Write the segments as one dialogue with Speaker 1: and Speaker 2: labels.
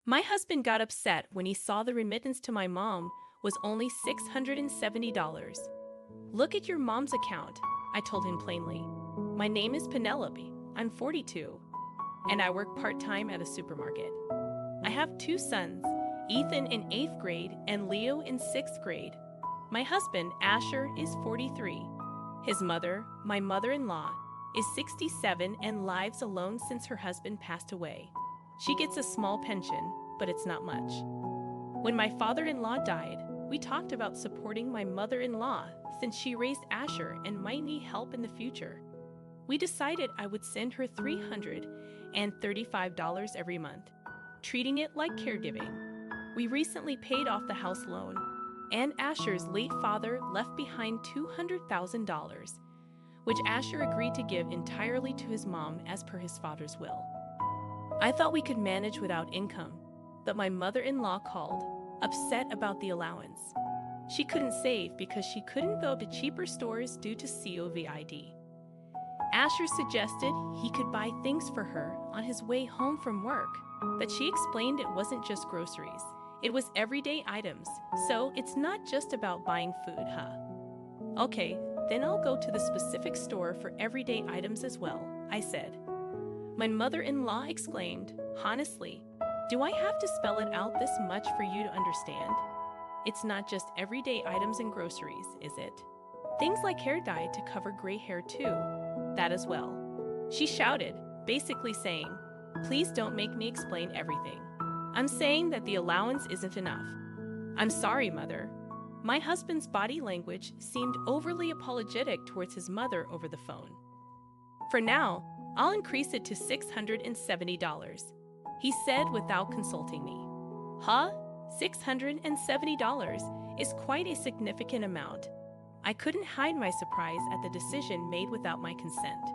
Speaker 1: My husband got upset when he saw the remittance to my mom was only $670. Look at your mom's account, I told him plainly. My name is Penelope. I'm 42, and I work part-time at a supermarket. I have two sons, Ethan in 8th grade and Leo in 6th grade. My husband, Asher, is 43. His mother, my mother-in-law, is 67 and lives alone since her husband passed away. She gets a small pension, but it's not much. When my father-in-law died, we talked about supporting my mother-in-law since she raised Asher and might need help in the future. We decided I would send her $335 every month, treating it like caregiving. We recently paid off the house loan, and Asher's late father left behind $200,000, which Asher agreed to give entirely to his mom as per his father's will. I thought we could manage without income, but my mother-in-law called, upset about the allowance. She couldn't save because she couldn't go to cheaper stores due to COVID. Asher suggested he could buy things for her on his way home from work, but she explained it wasn't just groceries. It was everyday items, so it's not just about buying food, huh? Okay, then I'll go to the specific store for everyday items as well, I said. My mother-in-law exclaimed, honestly, do I have to spell it out this much for you to understand? It's not just everyday items and groceries, is it? Things like hair dye to cover gray hair too, that as well. She shouted, basically saying, please don't make me explain everything. I'm saying that the allowance isn't enough. I'm sorry, Mother. My husband's body language seemed overly apologetic towards his mother over the phone. For now, I'll increase it to $670, he said without consulting me. Huh? $670 is quite a significant amount. I couldn't hide my surprise at the decision made without my consent.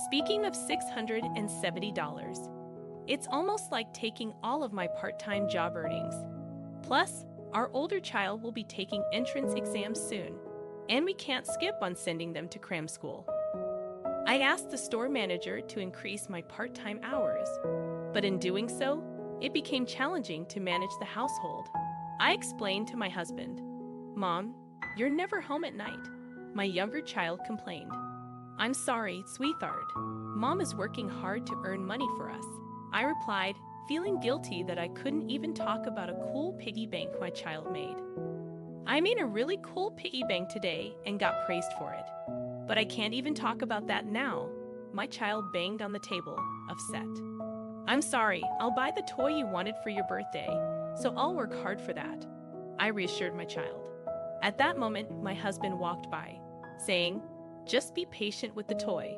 Speaker 1: Speaking of $670, it's almost like taking all of my part-time job earnings. Plus, our older child will be taking entrance exams soon, and we can't skip on sending them to cram school. I asked the store manager to increase my part-time hours, but in doing so, it became challenging to manage the household. I explained to my husband, Mom, you're never home at night. My younger child complained. I'm sorry, sweetheart. Mom is working hard to earn money for us. I replied, feeling guilty that I couldn't even talk about a cool piggy bank my child made. I made a really cool piggy bank today and got praised for it. But I can't even talk about that now. My child banged on the table, upset. I'm sorry, I'll buy the toy you wanted for your birthday, so I'll work hard for that, I reassured my child. At that moment, my husband walked by, saying, just be patient with the toy.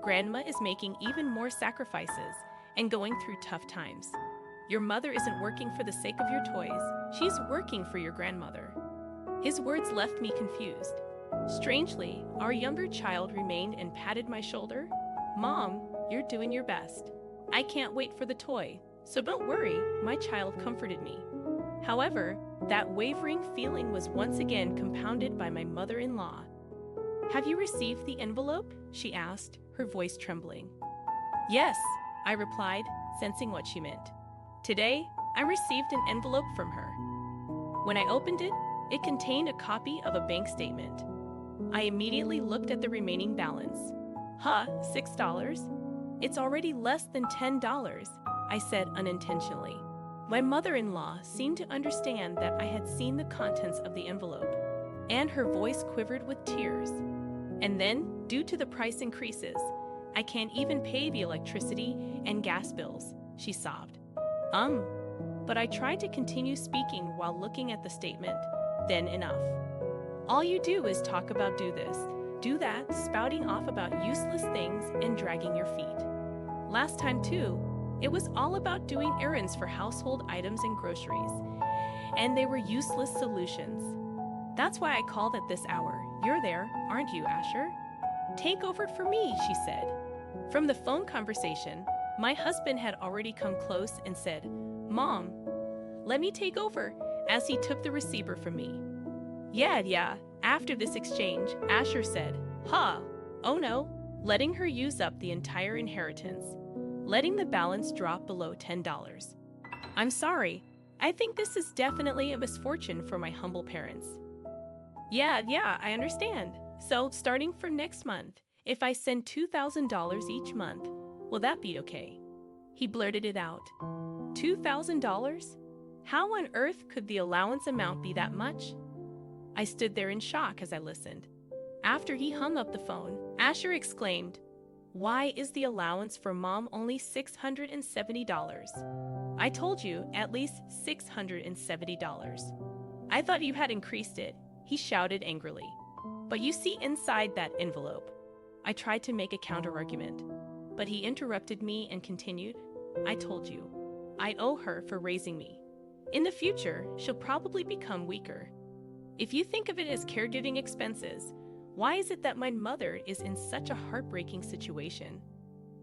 Speaker 1: Grandma is making even more sacrifices and going through tough times. Your mother isn't working for the sake of your toys, she's working for your grandmother. His words left me confused. Strangely, our younger child remained and patted my shoulder. Mom, you're doing your best. I can't wait for the toy, so don't worry, my child comforted me. However, that wavering feeling was once again compounded by my mother-in-law. Have you received the envelope? She asked, her voice trembling. Yes, I replied, sensing what she meant. Today, I received an envelope from her. When I opened it, it contained a copy of a bank statement. I immediately looked at the remaining balance. Huh, $6? It's already less than $10, I said unintentionally. My mother-in-law seemed to understand that I had seen the contents of the envelope, and her voice quivered with tears. And then, due to the price increases, I can't even pay the electricity and gas bills, she sobbed. But I tried to continue speaking while looking at the statement. Then enough. All you do is talk about do this, do that, spouting off about useless things and dragging your feet. Last time too, it was all about doing errands for household items and groceries, and they were useless solutions. That's why I called at this hour. You're there, aren't you, Asher? Take over for me, she said. From the phone conversation, my husband had already come close and said, Mom, let me take over, as he took the receiver from me. Yeah. After this exchange, Asher said, oh no, letting her use up the entire inheritance, letting the balance drop below $10. I'm sorry. I think this is definitely a misfortune for my humble parents. Yeah, I understand. So, starting from next month, if I send $2,000 each month, will that be okay? He blurted it out. $2,000? How on earth could the allowance amount be that much? I stood there in shock as I listened. After he hung up the phone, Asher exclaimed, "Why is the allowance for mom only $670? I told you at least $670. I thought you had increased it," he shouted angrily. "But you see inside that envelope." I tried to make a counter-argument, but he interrupted me and continued, "I told you, I owe her for raising me. In the future, she'll probably become weaker. If you think of it as caregiving expenses, why is it that my mother is in such a heartbreaking situation?"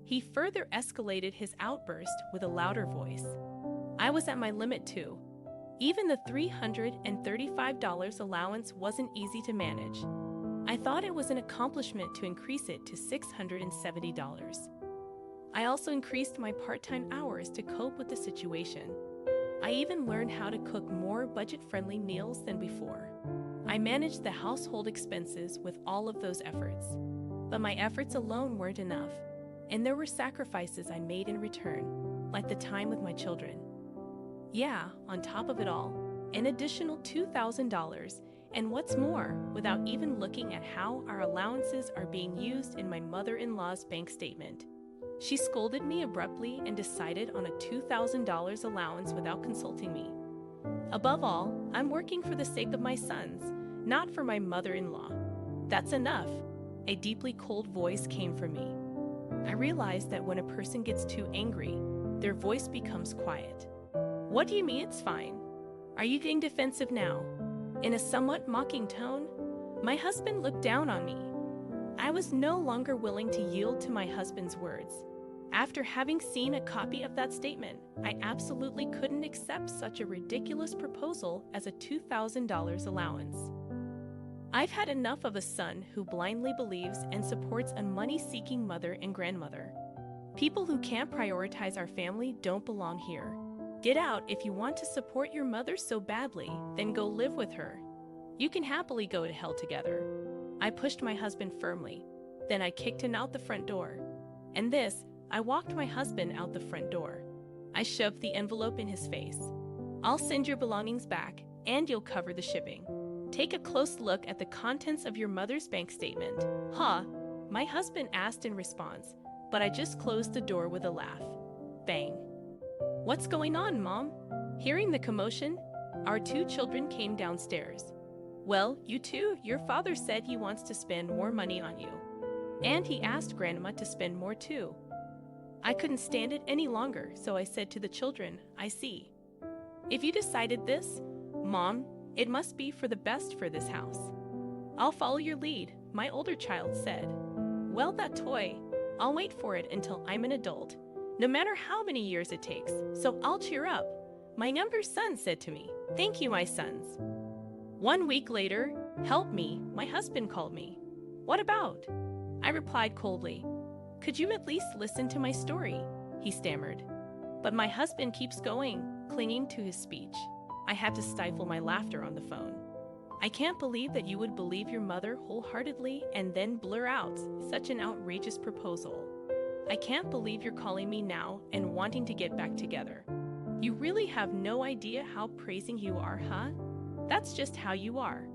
Speaker 1: He further escalated his outburst with a louder voice. I was at my limit too. Even the $335 allowance wasn't easy to manage. I thought it was an accomplishment to increase it to $670. I also increased my part-time hours to cope with the situation. I even learned how to cook more budget-friendly meals than before. I managed the household expenses with all of those efforts. But my efforts alone weren't enough, and there were sacrifices I made in return, like the time with my children. Yeah, on top of it all, an additional $2,000, and what's more, without even looking at how our allowances are being used in my mother-in-law's bank statement. She scolded me abruptly and decided on a $2,000 allowance without consulting me. Above all, I'm working for the sake of my sons, not for my mother-in-law. That's enough. A deeply cold voice came from me. I realized that when a person gets too angry, their voice becomes quiet. "What do you mean it's fine? Are you getting defensive now?" In a somewhat mocking tone, my husband looked down on me. I was no longer willing to yield to my husband's words. After having seen a copy of that statement, I absolutely couldn't accept such a ridiculous proposal as a $2,000 allowance. I've had enough of a son who blindly believes and supports a money-seeking mother and grandmother. People who can't prioritize our family don't belong here. Get out if you want to support your mother so badly, then go live with her. You can happily go to hell together. I pushed my husband firmly. Then I kicked him out the front door. And I walked my husband out the front door. I shoved the envelope in his face. "I'll send your belongings back, and you'll cover the shipping. Take a close look at the contents of your mother's bank statement." "Huh?" my husband asked in response, but I just closed the door with a laugh. Bang. "What's going on, Mom?" Hearing the commotion, our two children came downstairs. "Well, you too, your father said he wants to spend more money on you. And he asked Grandma to spend more too." I couldn't stand it any longer, so I said to the children, "I see. If you decided this, Mom, it must be for the best for this house." "I'll follow your lead," my older child said. "Well, that toy, I'll wait for it until I'm an adult, no matter how many years it takes, so I'll cheer up," my younger son said to me. "Thank you, my sons." 1 week later, "Help me," my husband called me. "What about?" I replied coldly. "Could you at least listen to my story?" he stammered. But my husband keeps going, clinging to his speech. I had to stifle my laughter on the phone. "I can't believe that you would believe your mother wholeheartedly and then blur out such an outrageous proposal. I can't believe you're calling me now and wanting to get back together. You really have no idea how praising you are, huh? That's just how you are.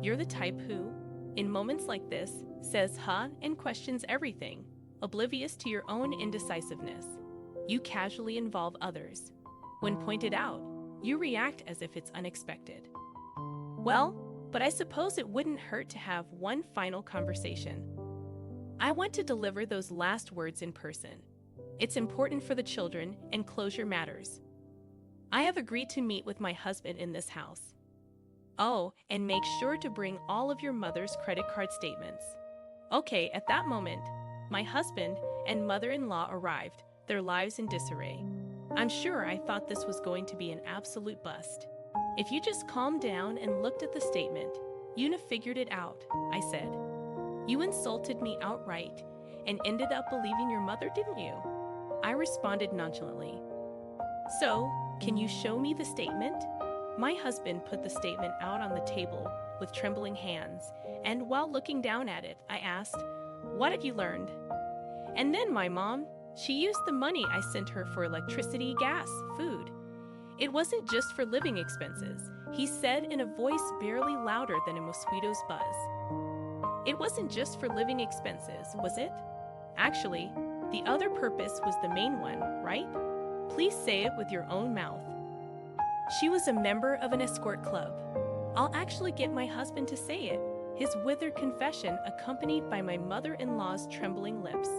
Speaker 1: You're the type who, in moments like this, says huh and questions everything, oblivious to your own indecisiveness. You casually involve others. When pointed out, you react as if it's unexpected. Well, but I suppose it wouldn't hurt to have one final conversation. I want to deliver those last words in person. It's important for the children, and closure matters. I have agreed to meet with my husband in this house. Oh, and make sure to bring all of your mother's credit card statements." Okay, at that moment, my husband and mother-in-law arrived, their lives in disarray. I'm sure I thought this was going to be an absolute bust. "If you just calmed down and looked at the statement, you'd have figured it out," I said. "You insulted me outright and ended up believing your mother, didn't you?" I responded nonchalantly. "So, Can you show me the statement? My husband put the statement out on the table with trembling hands, and while looking down at it, I asked, "What have you learned?" And then my mom, she used the money I sent her for electricity, gas, food. It wasn't just for living expenses, he said in a voice barely louder than a mosquito's buzz. It wasn't just for living expenses, was it? Actually, the other purpose was the main one, right? Please say it with your own mouth. She was a member of an escort club. I'll actually get my husband to say it, his withered confession accompanied by my mother-in-law's trembling lips.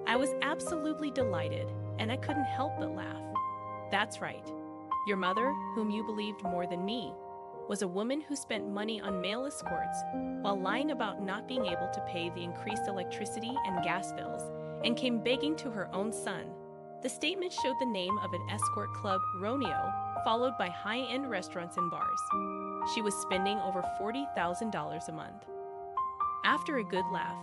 Speaker 1: I was absolutely delighted, and I couldn't help but laugh. That's right. Your mother, whom you believed more than me, was a woman who spent money on male escorts while lying about not being able to pay the increased electricity and gas bills, and came begging to her own son. The statement showed the name of an escort club, Romeo, followed by high-end restaurants and bars. She was spending over $40,000 a month. After a good laugh,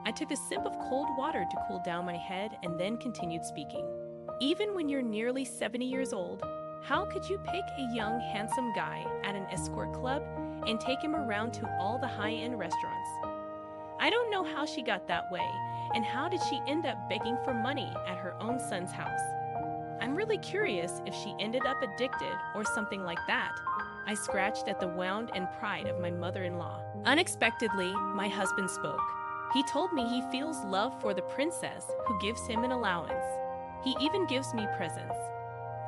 Speaker 1: I took a sip of cold water to cool down my head and then continued speaking. Even when you're nearly 70 years old, how could you pick a young, handsome guy at an escort club and take him around to all the high-end restaurants? I don't know how she got that way, and how did she end up begging for money at her own son's house? I'm really curious if she ended up addicted or something like that. I scratched at the wound and pride of my mother-in-law. Unexpectedly, my husband spoke. He told me he feels love for the princess who gives him an allowance. He even gives me presents.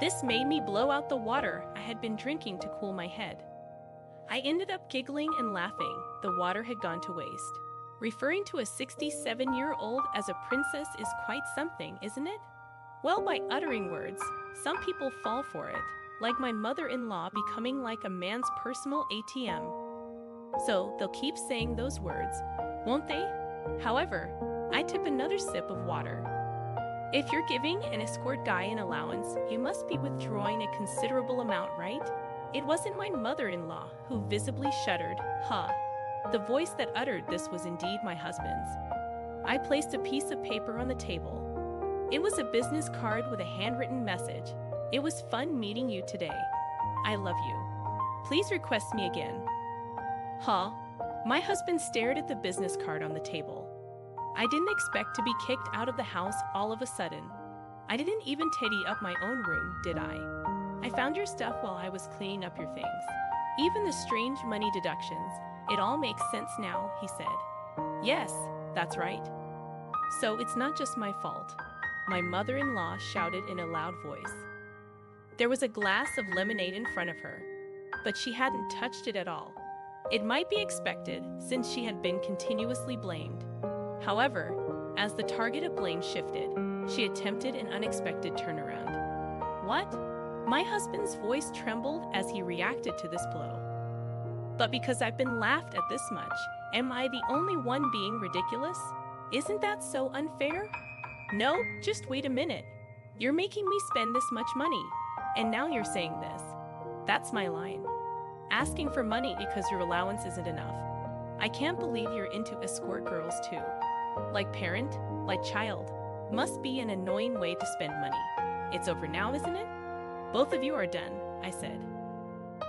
Speaker 1: This made me blow out the water I had been drinking to cool my head. I ended up giggling and laughing. The water had gone to waste. Referring to a 67-year-old as a princess is quite something, isn't it? Well, by uttering words, some people fall for it, like my mother-in-law becoming like a man's personal ATM. So they'll keep saying those words, won't they? However, I took another sip of water. If you're giving an escort guy an allowance, you must be withdrawing a considerable amount, right? It wasn't my mother-in-law who visibly shuddered, The voice that uttered this was indeed my husband's. I placed a piece of paper on the table. It was a business card with a handwritten message. It was fun meeting you today. I love you. Please request me again. My husband stared at the business card on the table. I didn't expect to be kicked out of the house all of a sudden. I didn't even tidy up my own room, did I? I found your stuff while I was cleaning up your things. Even the strange money deductions. It all makes sense now, he said. Yes, that's right. So it's not just my fault. My mother-in-law shouted in a loud voice. There was a glass of lemonade in front of her, but she hadn't touched it at all. It might be expected since she had been continuously blamed. However, as the target of blame shifted, she attempted an unexpected turnaround. What? My husband's voice trembled as he reacted to this blow. But because I've been laughed at this much, am I the only one being ridiculous? Isn't that so unfair? No, just wait a minute. You're making me spend this much money, and now you're saying this. That's my line. Asking for money because your allowance isn't enough. I can't believe you're into escort girls too. Like parent, like child. Must be an annoying way to spend money. It's over now, isn't it? Both of you are done, I said.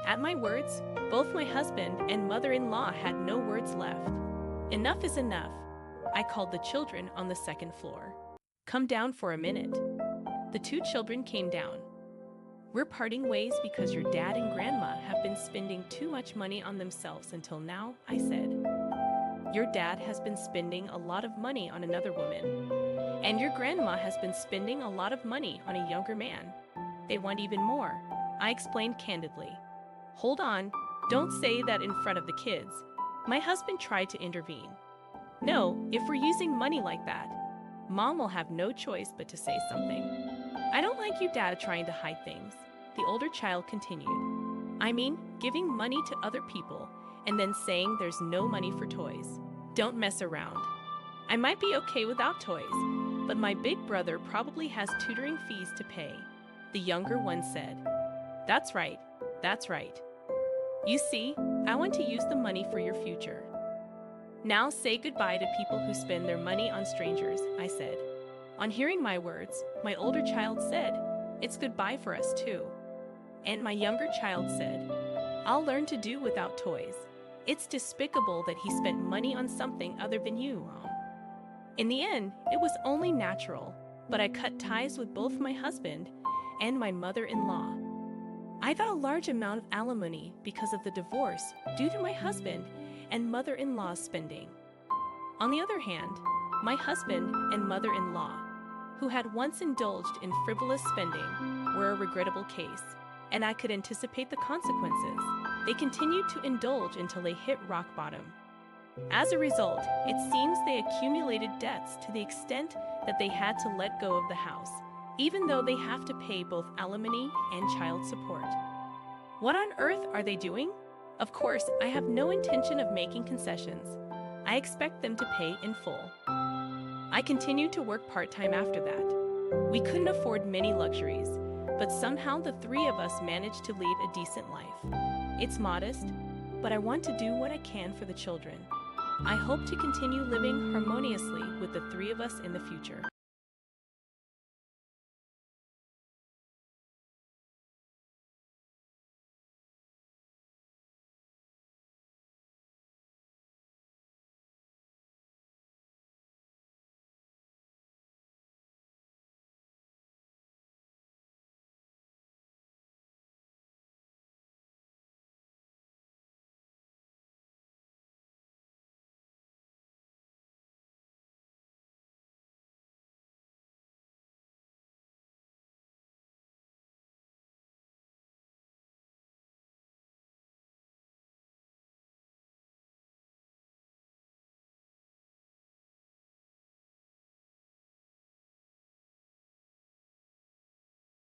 Speaker 1: At my words, both my husband and mother-in-law had no words left. Enough is enough. I called the children on the second floor. Come down for a minute. The two children came down. We're parting ways because your dad and grandma have been spending too much money on themselves until now, I said. Your dad has been spending a lot of money on another woman. And your grandma has been spending a lot of money on a younger man. They want even more, I explained candidly. Hold on, don't say that in front of the kids. My husband tried to intervene. No, if we're using money like that, Mom will have no choice but to say something. I don't like you, Dad, trying to hide things, the older child continued. I mean, giving money to other people and then saying there's no money for toys. Don't mess around. I might be okay without toys, but my big brother probably has tutoring fees to pay, the younger one said. That's right, that's right. You see, I want to use the money for your future. Now say goodbye to people who spend their money on strangers, I said. On hearing my words, my older child said, it's goodbye for us too. And my younger child said, "I'll learn to do without toys. It's despicable that he spent money on something other than you, Mom." In the end, it was only natural, but I cut ties with both my husband and my mother-in-law. I got a large amount of alimony because of the divorce due to my husband and mother-in-law's spending. On the other hand, my husband and mother-in-law, who had once indulged in frivolous spending, were a regrettable case, and I could anticipate the consequences. They continued to indulge until they hit rock bottom. As a result, it seems they accumulated debts to the extent that they had to let go of the house, even though they have to pay both alimony and child support. What on earth are they doing? Of course, I have no intention of making concessions. I expect them to pay in full. I continued to work part-time after that. We couldn't afford many luxuries, but somehow the three of us managed to lead a decent life. It's modest, but I want to do what I can for the children. I hope to continue living harmoniously with the three of us in the future.